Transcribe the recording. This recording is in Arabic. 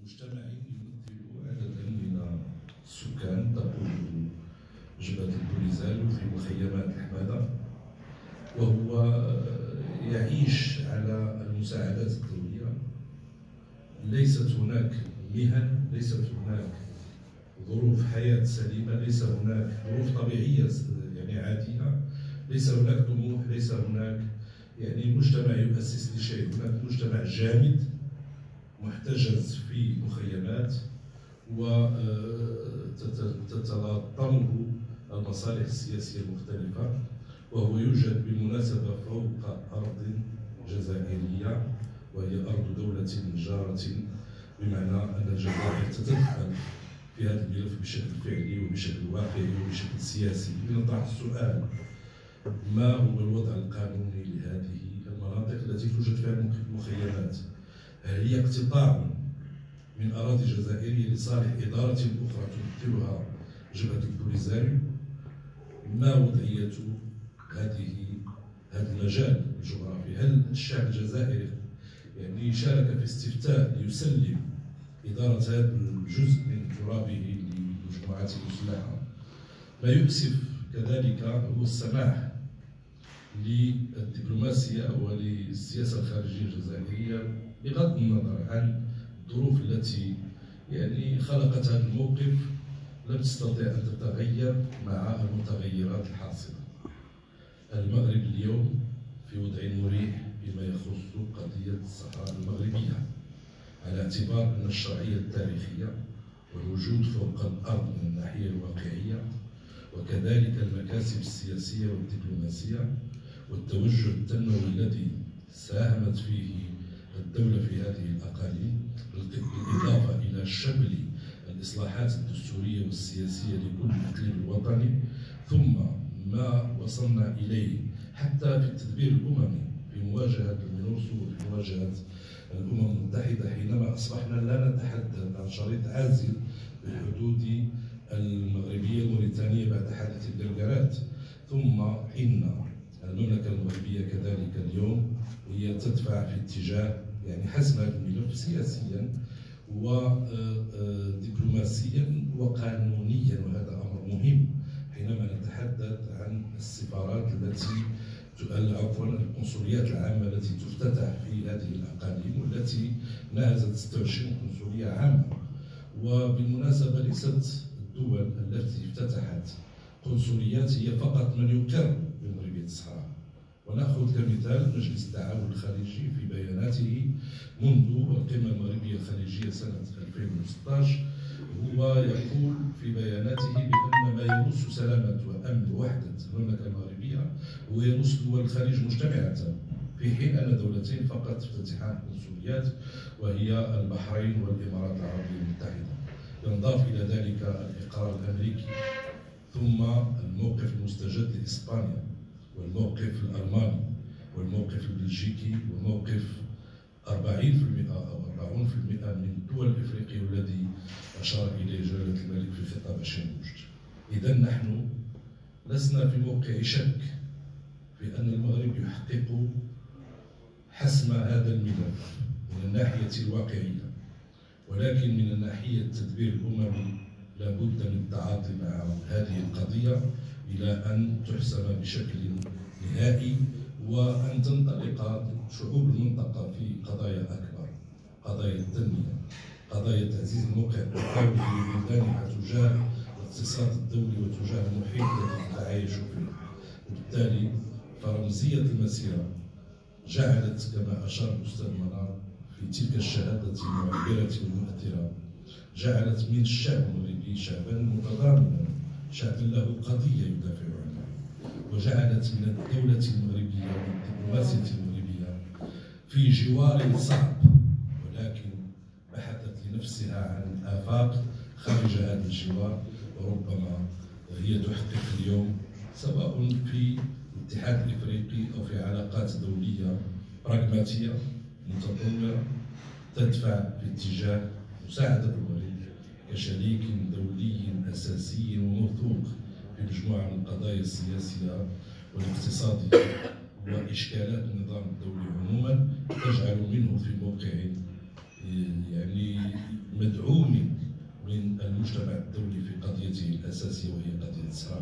مجتمع يمثل عددا من السكان تقود جبهة البوليزاريو في مخيمات الحمادة، وهو يعيش على المساعدات الدولية. ليست هناك مهن، ليست هناك ظروف حياة سليمة، ليس هناك ظروف طبيعية يعني عادية، ليس هناك طموح، ليس هناك يعني مجتمع يؤسس لشيء. هناك مجتمع جامد محتجز في مخيمات وتتلاطمه المصالح السياسية المختلفة، وهو يوجد بالمناسبة فوق أرض جزائرية، وهي أرض دولة جارة، بمعنى أن الجزائر تتدخل في هذا الملف بشكل فعلي وبشكل واقعي وبشكل سياسي. لنطرح السؤال: ما هو الوضع القانوني لهذه المناطق التي توجد فيها المخيمات؟ هل هي اقتطاع من أراضي جزائرية لصالح إدارة أخرى تمثلها جبهة البوليزاريو؟ ما وضعية هذا المجال الجغرافي؟ هل الشعب الجزائري يعني شارك في استفتاء ليسلم إدارة هذا الجزء من ترابه للمجموعات المسلحة؟ ما يؤسف كذلك هو السماح للدبلوماسية وللسياسة الخارجية الجزائرية بغض النظر عن الظروف التي يعني خلقت هذا الموقف لم تستطع أن تتغير مع المتغيرات الحاصلة. المغرب اليوم في وضع مريح فيما يخص قضية الصحراء المغربية، على اعتبار أن الشرعية التاريخية والوجود فوق الأرض من الناحية الواقعية، وكذلك المكاسب السياسية والدبلوماسية والتوجه التنموي الذي ساهمت فيه الدولة في هذه الأقاليم، بالإضافة إلى شمل الإصلاحات الدستورية والسياسية لكل الإقليم الوطني، ثم ما وصلنا إليه حتى في التدبير الأممي في مواجهة المينورسو وفي مواجهة الأمم المتحدة، حينما أصبحنا لا نتحدث عن شريط عازل بالحدود المغربية الموريتانية بعد حادث الجرجرات، ثم إن المملكة المغربية كذلك اليوم هي تدفع في اتجاه يعني حسم هذا الملف سياسيا ودبلوماسيا وقانونيا، وهذا أمر مهم حينما نتحدث عن السفارات عفوا القنصليات العامة التي تفتتح في هذه الأقاليم، والتي ناهزت 26 قنصلية عامة. وبالمناسبة ليست الدول التي افتتحت قنصليات هي فقط من يقر بمغربية الصحراء. ونأخذ كمثال مجلس التعاون الخليجي في بياناته منذ القمة المغربية الخليجية سنة 2016، هو يقول في بياناته بأن ما يمس سلامة وأمن ووحدة المملكة المغربية هو يمس دول الخليج مجتمعة، في حين أن دولتين فقط افتتحان قنصليات، وهي البحرين والإمارات العربية المتحدة. ينضاف إلى ذلك الإقرار الأمريكي، ثم الموقف المستجد لإسبانيا، والموقف الألماني، والموقف البلجيكي، وموقف 40% أو 40% من الدول الإفريقية الذي أشار إليه جلالة الملك في خطاب شنبوشت. إذا نحن لسنا في موقع شك في أن المغرب يحقق حسم هذا الملف من الناحية الواقعية، ولكن من الناحية التدبير الأممي لابد من التعاطي مع هذه القضية إلى أن تحسم بشكل نهائي، وأن تنطلق شعوب المنطقة في قضايا أكبر، قضايا التنمية، قضايا تعزيز الموقع الدولي في بلدانها تجاه الاقتصاد الدولي وتجاه المحيط الذي تتعايش فيه. وبالتالي فرمزية المسيرة جعلت كما أشار الأستاذ منار في تلك الشهادة المعبرة والمؤثرة، جعلت من الشعب المغربي شعبا متضامنا، شعبا له قضية يدافع عنها، وجعلت من الدولة المغربية والدبلوماسية المغربية في جوار صعب، ولكن بحثت لنفسها عن آفاق خارج هذا الجوار، وربما هي تحقق اليوم سواء في الاتحاد الإفريقي أو في علاقات دولية براغماتية متطورة تدفع في اتجاه مساعدة المغرب كشريك دولي أساسي وموثوق في مجموعة من القضايا السياسية والاقتصادية وإشكالات النظام الدولي عموما، تجعل منه في موقع يعني مدعوم من المجتمع الدولي في قضيته الأساسية وهي قضية الصراع